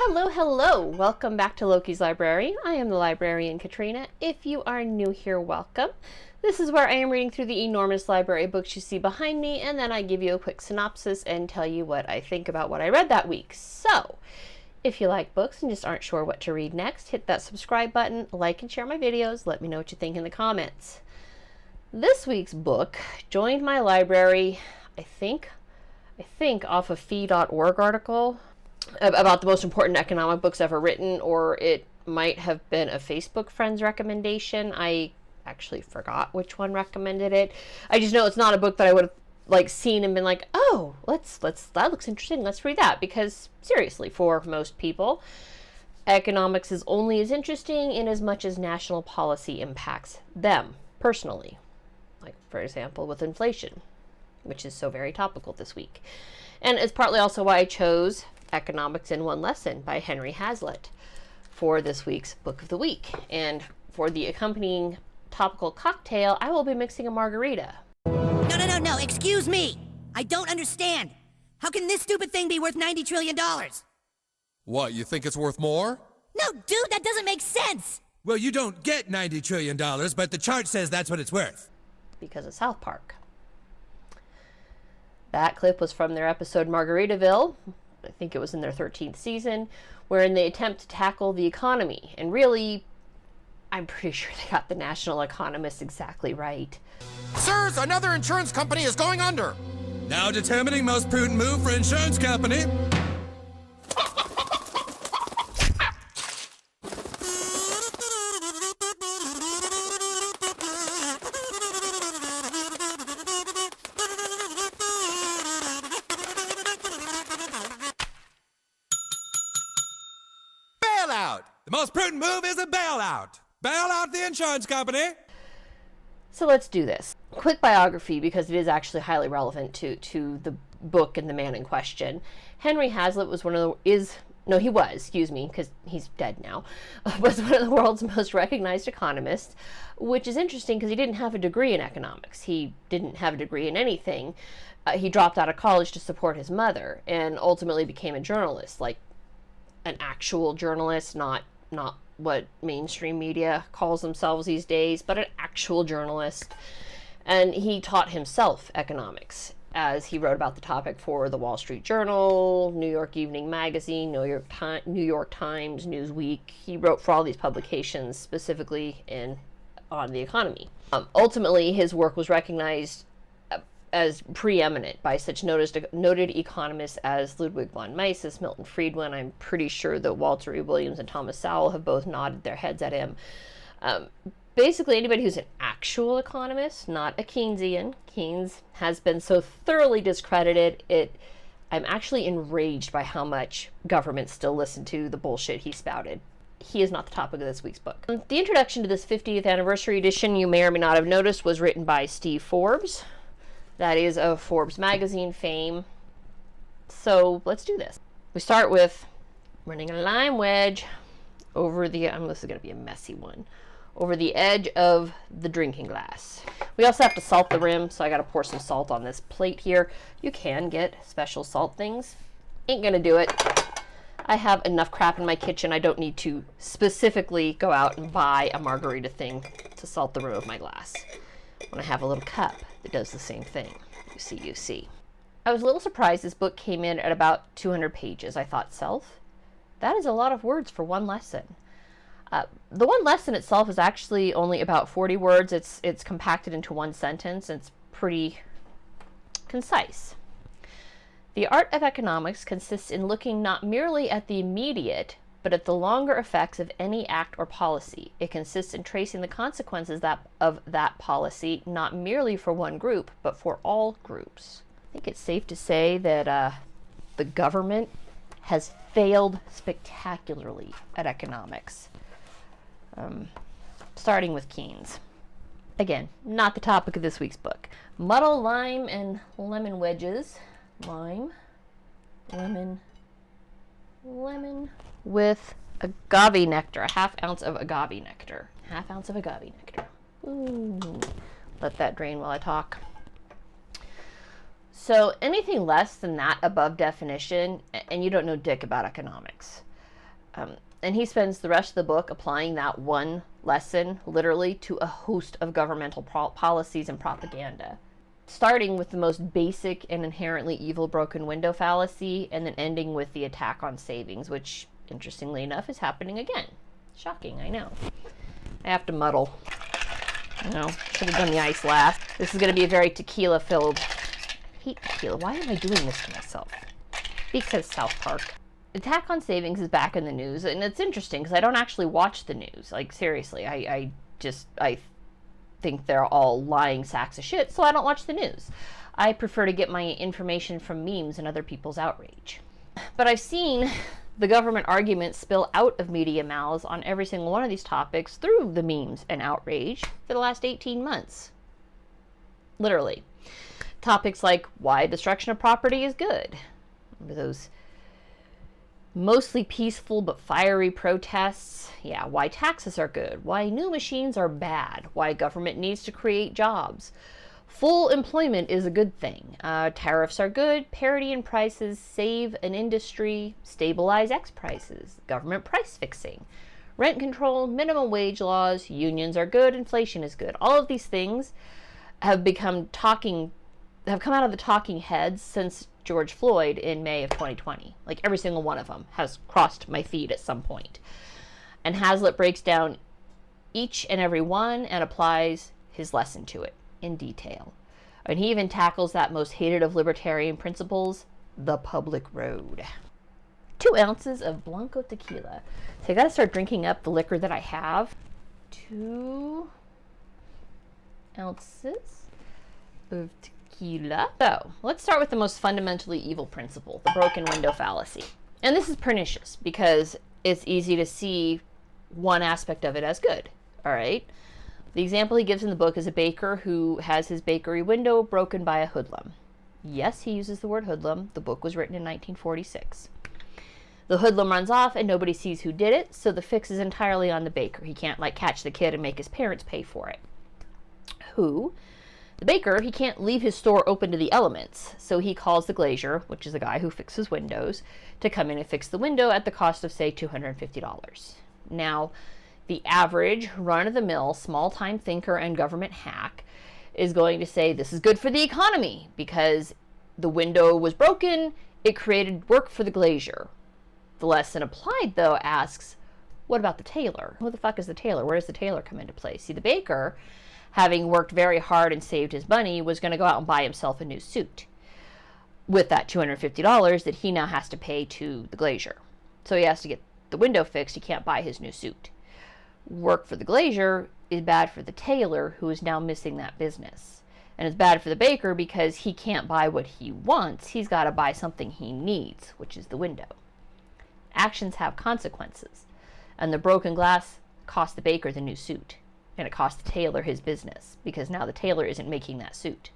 Hello, hello! Welcome back to Loki's Library. I am the librarian Katrina. If you are new here, welcome. This is where I am reading through the enormous library of books you see behind me, and then I give you a quick synopsis and tell you what I think about what I read that week. So, if you like books and just aren't sure what to read next, hit that subscribe button, like and share my videos, let me know what you think in the comments. This week's book joined my library, I think off a fee.org article about the most important economic books ever written, or it might have been a Facebook friend's recommendation. I actually forgot which one recommended it. I just know it's not a book that I would have seen and been like, oh, let's that looks interesting, let's read that, because seriously, for most people, economics is only as interesting in as much as national policy impacts them personally. Like, for example, with inflation, which is so very topical this week. And it's partly also why I chose Economics in One Lesson by Henry Hazlitt for this week's Book of the Week. And for the accompanying topical cocktail, I will be mixing a margarita. No, excuse me! I don't understand! How can this stupid thing be worth $90 trillion? What, you think it's worth more? No, dude, that doesn't make sense! Well, you don't get $90 trillion, but the chart says that's what it's worth. Because of South Park. That clip was from their episode Margaritaville. I think it was in their 13th season, wherein they attempt to tackle the economy. And really, I'm pretty sure they got the national economists exactly right. Sirs, another insurance company is going under. Now determining most prudent move for insurance company. The most prudent move is a bailout. Bail out the insurance company. So let's do this. Quick biography, because it is actually highly relevant to the book and the man in question. Henry Hazlitt was because he's dead now, was one of the world's most recognized economists, which is interesting because he didn't have a degree in economics. He didn't have a degree in anything. He dropped out of college to support his mother and ultimately became a journalist, like an actual journalist, not what mainstream media calls themselves these days, but an actual journalist. And he taught himself economics as he wrote about the topic for the Wall Street Journal, New York Evening Magazine, New York Times, Newsweek. He wrote for all these publications specifically on the economy. Ultimately, his work was recognized as preeminent by such noted economists as Ludwig von Mises, Milton Friedman. I'm pretty sure that Walter E. Williams and Thomas Sowell have both nodded their heads at him. Basically, anybody who's an actual economist, not a Keynesian. Keynes has been so thoroughly discredited, I'm actually enraged by how much governments still listen to the bullshit he spouted. He is not the topic of this week's book. The introduction to this 50th anniversary edition, you may or may not have noticed, was written by Steve Forbes. That is of Forbes magazine fame. So let's do this. We start with running a lime wedge over the, this is going to be a messy one, over the edge of the drinking glass. We also have to salt the rim, so I got to pour some salt on this plate here. You can get special salt things. Ain't going to do it. I have enough crap in my kitchen. I don't need to specifically go out and buy a margarita thing to salt the rim of my glass when I have a little cup that does the same thing. You see. I was a little surprised this book came in at about 200 pages. I thought, that is a lot of words for one lesson. The one lesson itself is actually only about 40 words. It's compacted into one sentence. It's pretty concise. The art of economics consists in looking not merely at the immediate, but at the longer effects of any act or policy. It consists in tracing the consequences of that policy, not merely for one group, but for all groups. I think it's safe to say that the government has failed spectacularly at economics, starting with Keynes. Again, not the topic of this week's book. Muddle lime and lemon wedges. Lime, lemon with agave nectar, a half ounce of agave nectar. Ooh. Let that drain while I talk. So anything less than that above definition, and you don't know dick about economics. And he spends the rest of the book applying that one lesson literally to a host of governmental policies and propaganda, starting with the most basic and inherently evil broken window fallacy, and then ending with the attack on savings, which, interestingly enough, is happening again. Shocking, I know. I have to muddle. Should have done the ice last. This is going to be a very tequila-filled... I hate tequila. Why am I doing this to myself? Because South Park. Attack on savings is back in the news, and it's interesting because I don't actually watch the news. Like, seriously, I think they're all lying sacks of shit, so I don't watch the news. I prefer to get my information from memes and other people's outrage. But I've seen the government arguments spill out of media mouths on every single one of these topics through the memes and outrage for the last 18 months. Literally. Topics like why destruction of property is good. Remember those mostly peaceful but fiery protests? Yeah, why taxes are good, why new machines are bad, why government needs to create jobs. Full employment is a good thing. Tariffs are good, parity in prices, save an industry, stabilize X prices, government price fixing, rent control, minimum wage laws, unions are good, inflation is good. All of these things have come out of the talking heads since George Floyd in May of 2020. Like, every single one of them has crossed my feed at some point. And Hazlitt breaks down each and every one and applies his lesson to it in detail. And he even tackles that most hated of libertarian principles, the public road. 2 ounces of Blanco tequila. So I gotta start drinking up the liquor that I have. 2 ounces of tequila. So let's start with the most fundamentally evil principle, the broken window fallacy. And this is pernicious because it's easy to see one aspect of it as good. All right. The example he gives in the book is a baker who has his bakery window broken by a hoodlum. Yes, he uses the word hoodlum. The book was written in 1946. The hoodlum runs off and nobody sees who did it, so the fix is entirely on the baker. He can't, catch the kid and make his parents pay for it. The baker, he can't leave his store open to the elements, so he calls the glazier, which is the guy who fixes windows, to come in and fix the window at the cost of, say, $250. Now, the average run-of-the-mill small-time thinker and government hack is going to say this is good for the economy because the window was broken, it created work for the glazier. The lesson applied, though, asks, what about the tailor? Who the fuck is the tailor? Where does the tailor come into play? See, the baker, having worked very hard and saved his money, was going to go out and buy himself a new suit with that $250 that he now has to pay to the glazier. So he has to get the window fixed. He can't buy his new suit. Work for the glazier is bad for the tailor, who is now missing that business. And it's bad for the baker because he can't buy what he wants. He's got to buy something he needs, which is the window. Actions have consequences. And the broken glass cost the baker the new suit. And it cost the tailor his business because now the tailor isn't making that suit.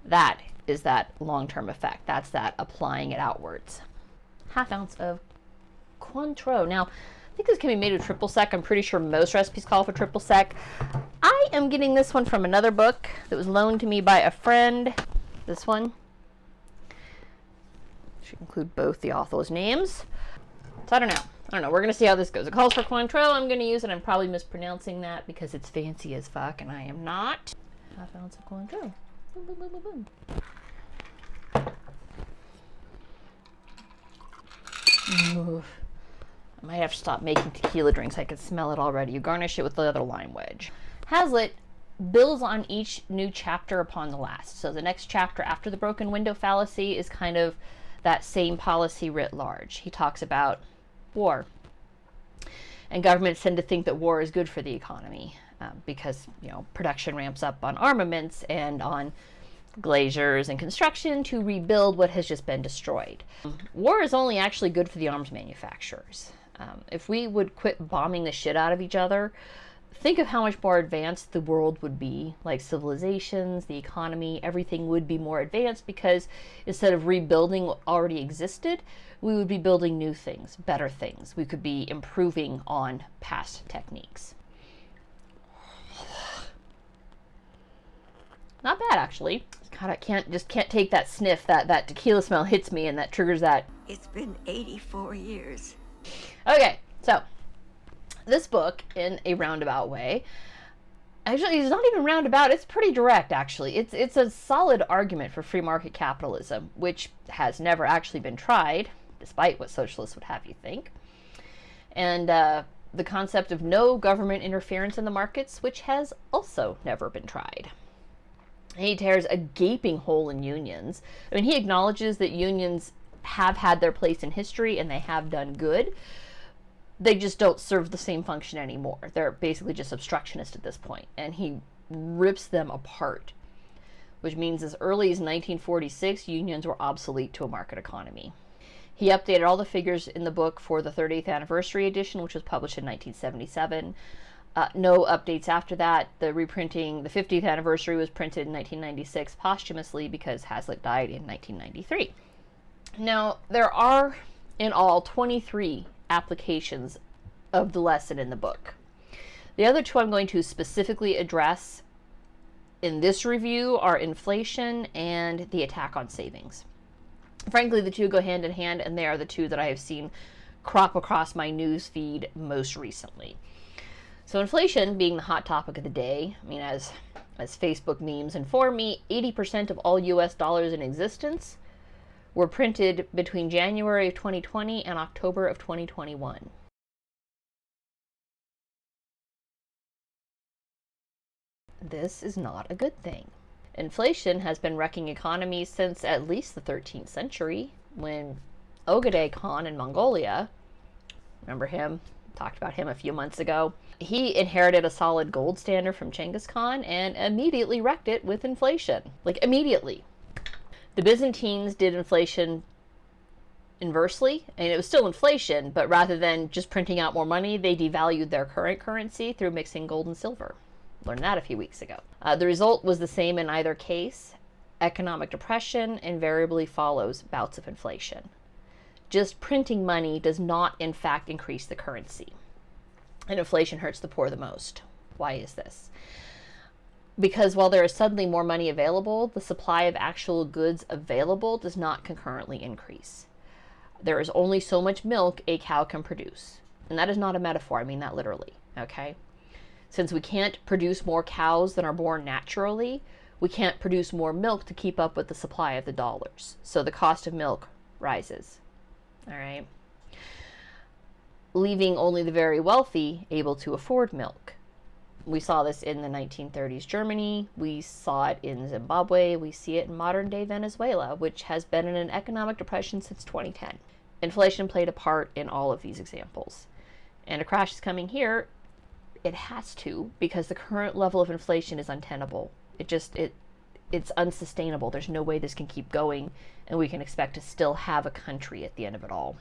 That is that long-term effect. That's that applying it outwards. 1/2 ounce of Cointreau. Now, I think this can be made with triple sec. I'm pretty sure most recipes call for triple sec. I am getting this one from another book that was loaned to me by a friend. This one should include both the authors' names. So I don't know. We're going to see how this goes. It calls for Cointreau. I'm going to use it. I'm probably mispronouncing that because it's fancy as fuck, and I am not. 1/2 ounce of Cointreau. Boom, boom, boom, boom, boom. Oof. I might have to stop making tequila drinks. I can smell it already. You garnish it with the other lime wedge. Hazlitt builds on each new chapter upon the last. So the next chapter after the broken window fallacy is kind of that same policy writ large. He talks about war. And governments tend to think that war is good for the economy because, production ramps up on armaments and on glaziers and construction to rebuild what has just been destroyed. War is only actually good for the arms manufacturers. If we would quit bombing the shit out of each other, think of how much more advanced the world would be, like civilizations, the economy, everything would be more advanced because instead of rebuilding what already existed, we would be building new things, better things. We could be improving on past techniques. Not bad, actually. God, I can't take that sniff. That tequila smell hits me, and that triggers that. It's been 84 years. Okay, so this book, in a roundabout way, actually, it's not even roundabout. It's pretty direct, actually. It's a solid argument for free market capitalism, which has never actually been tried, despite what socialists would have you think. And the concept of no government interference in the markets, which has also never been tried. He tears a gaping hole in unions. I mean, he acknowledges that unions have had their place in history and they have done good. They just don't serve the same function anymore. They're basically just obstructionist at this point. And he rips them apart, which means as early as 1946, unions were obsolete to a market economy. He updated all the figures in the book for the 30th anniversary edition, which was published in 1977. No updates after that. The reprinting, the 50th anniversary, was printed in 1996 posthumously because Hazlitt died in 1993. Now, there are in all 23 applications of the lesson in the book. The other two I'm going to specifically address in this review are inflation and the attack on savings. Frankly, the two go hand in hand, and they are the two that I have seen crop across my news feed most recently. So inflation being the hot topic of the day, I mean, as Facebook memes inform me, 80% of all US dollars in existence were printed between January of 2020 and October of 2021. This is not a good thing. Inflation has been wrecking economies since at least the 13th century, when Ogedei Khan in Mongolia, remember him? Talked about him a few months ago. He inherited a solid gold standard from Genghis Khan and immediately wrecked it with inflation. Like, immediately. The Byzantines did inflation inversely, and it was still inflation, but rather than just printing out more money, they devalued their current currency through mixing gold and silver. Learned that a few weeks ago. The result was the same in either case. Economic depression invariably follows bouts of inflation. Just printing money does not, in fact, increase the currency. And inflation hurts the poor the most. Why is this? Because while there is suddenly more money available, the supply of actual goods available does not concurrently increase. There is only so much milk a cow can produce. And that is not a metaphor, I mean that literally, okay? Since we can't produce more cows than are born naturally, we can't produce more milk to keep up with the supply of the dollars. So the cost of milk rises. All right, leaving only the very wealthy able to afford milk. We saw this in the 1930s Germany, we saw it in Zimbabwe, we see it in modern day Venezuela, which has been in an economic depression since 2010. Inflation played a part in all of these examples. And a crash is coming here. It has to, because the current level of inflation is untenable. It's unsustainable. There's no way this can keep going, and we can expect to still have a country at the end of it all.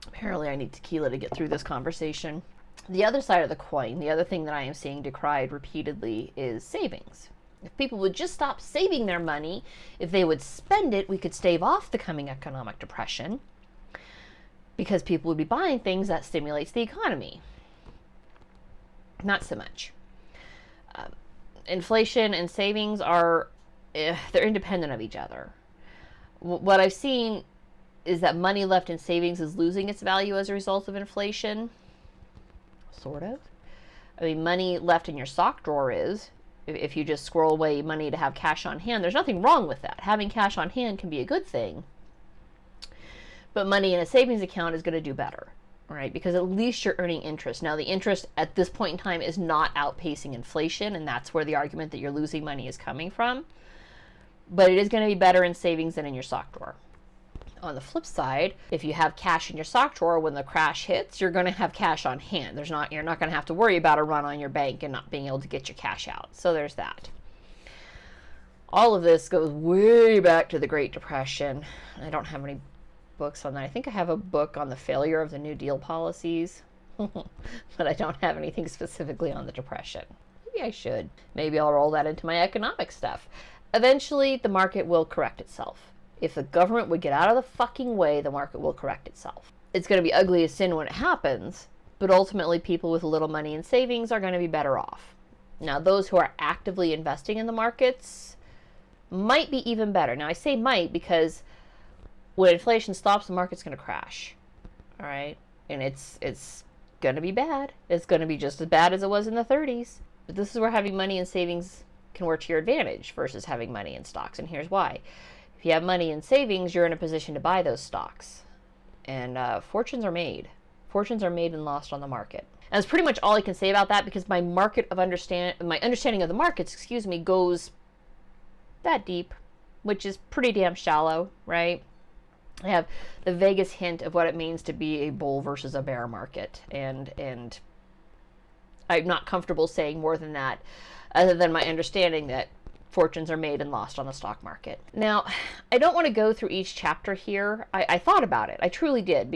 Apparently I need tequila to get through this conversation. The other side of the coin, the other thing that I am seeing decried repeatedly is savings. If people would just stop saving their money, if they would spend it, we could stave off the coming economic depression, because people would be buying things that stimulates the economy. Not so much. Inflation and savings are they're independent of each other. What I've seen is that money left in savings is losing its value as a result of inflation. Sort of. I mean, money left in your sock drawer is, if you just squirrel away money to have cash on hand, there's nothing wrong with that. Having cash on hand can be a good thing. But money in a savings account is going to do better, right? Because at least you're earning interest. Now, the interest at this point in time is not outpacing inflation, and that's where the argument that you're losing money is coming from. But it is going to be better in savings than in your sock drawer. On the flip side, if you have cash in your sock drawer, when the crash hits, you're going to have cash on hand. You're not going to have to worry about a run on your bank and not being able to get your cash out. So there's that. All of this goes way back to the Great Depression. I don't have any books on that. I think I have a book on the failure of the New Deal policies, but I don't have anything specifically on the Depression. Maybe I should. Maybe I'll roll that into my economic stuff. Eventually, the market will correct itself. If the government would get out of the fucking way, the market will correct itself. It's going to be ugly as sin when it happens, but ultimately people with a little money in savings are going to be better off. Now, those who are actively investing in the markets, Might be even better. Now, I say might because when inflation stops, the market's going to crash. All right? And it's going to be bad. It's going to be just as bad as it was in the 30s. But this is where having money in savings can work to your advantage versus having money in stocks. And here's why. If you have money in savings, you're in a position to buy those stocks. And fortunes are made. Fortunes are made and lost on the market. And that's pretty much all I can say about that, because my understanding of the markets, goes that deep, which is pretty damn shallow, right? I have the vaguest hint of what it means to be a bull versus a bear market, and I'm not comfortable saying more than that, other than my understanding that fortunes are made and lost on the stock market. Now, I don't want to go through each chapter here. I thought about it. I truly did,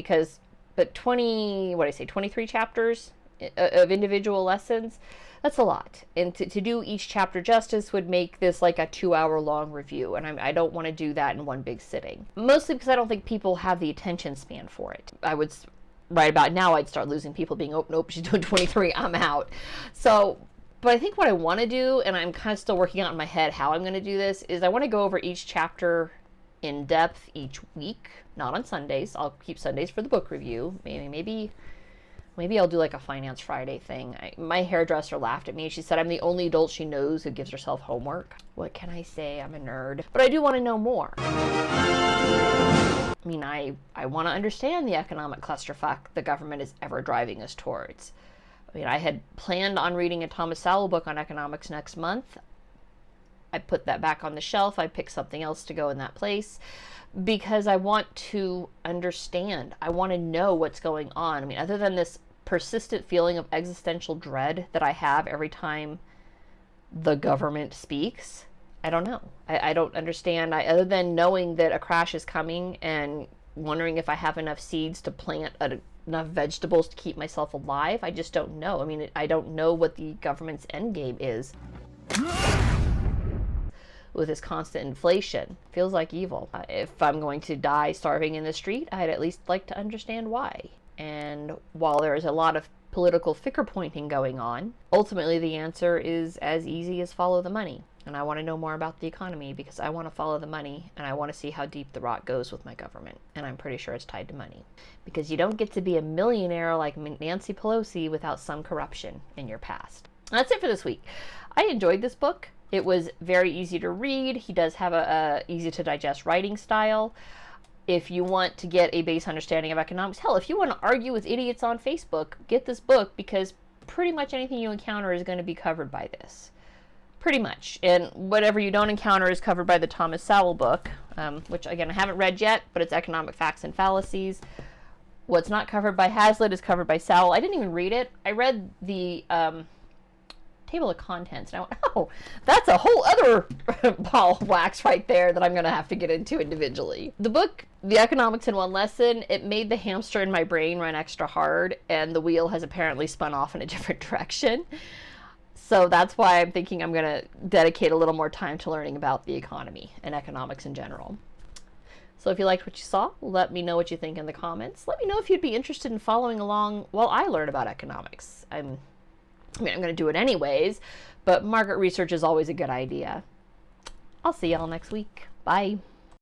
but 23 chapters of individual lessons, that's a lot. And to do each chapter justice would make this like a 2-hour long review, and I don't want to do that in one big sitting. Mostly because I don't think people have the attention span for it. Right about now, I'd start losing people being, oh, nope, she's doing 23, I'm out. So, but I think what I want to do, and I'm kind of still working out in my head how I'm going to do this, is I want to go over each chapter in depth each week, not on Sundays. I'll keep Sundays for the book review. Maybe I'll do like a Finance Friday thing. My hairdresser laughed at me. She said I'm the only adult she knows who gives herself homework. What can I say? I'm a nerd. But I do want to know more. I mean, I want to understand the economic clusterfuck the government is ever driving us towards. I mean, I had planned on reading a Thomas Sowell book on economics next month. I put that back on the shelf. I picked something else to go in that place because I want to understand. I want to know what's going on. I mean, other than this persistent feeling of existential dread that I have every time the government speaks, I don't know. I don't understand. Other than knowing that a crash is coming and wondering if I have enough seeds to plant enough vegetables to keep myself alive, I just don't know. I mean, I don't know what the government's end game is. With this constant inflation, feels like evil. If I'm going to die starving in the street, I'd at least like to understand why. And while there is a lot of political finger pointing going on, ultimately the answer is as easy as follow the money. And I want to know more about the economy because I want to follow the money, and I want to see how deep the rot goes with my government. And I'm pretty sure it's tied to money. Because you don't get to be a millionaire like Nancy Pelosi without some corruption in your past. And that's it for this week. I enjoyed this book. It was very easy to read. He does have a easy to digest writing style. If you want to get a base understanding of economics, hell, if you want to argue with idiots on Facebook, get this book, because pretty much anything you encounter is going to be covered by this. Pretty much. And whatever you don't encounter is covered by the Thomas Sowell book, which, again, I haven't read yet, but it's Economic Facts and Fallacies. What's not covered by Hazlitt is covered by Sowell. I didn't even read it. I read the table of contents, and I went, oh, that's a whole other ball of wax right there that I'm going to have to get into individually. The book, The Economics in One Lesson, it made the hamster in my brain run extra hard, and the wheel has apparently spun off in a different direction. So that's why I'm thinking I'm going to dedicate a little more time to learning about the economy and economics in general. So if you liked what you saw, let me know what you think in the comments. Let me know if you'd be interested in following along while I learn about economics. I'm going to do it anyways, but market research is always a good idea. I'll see y'all next week. Bye.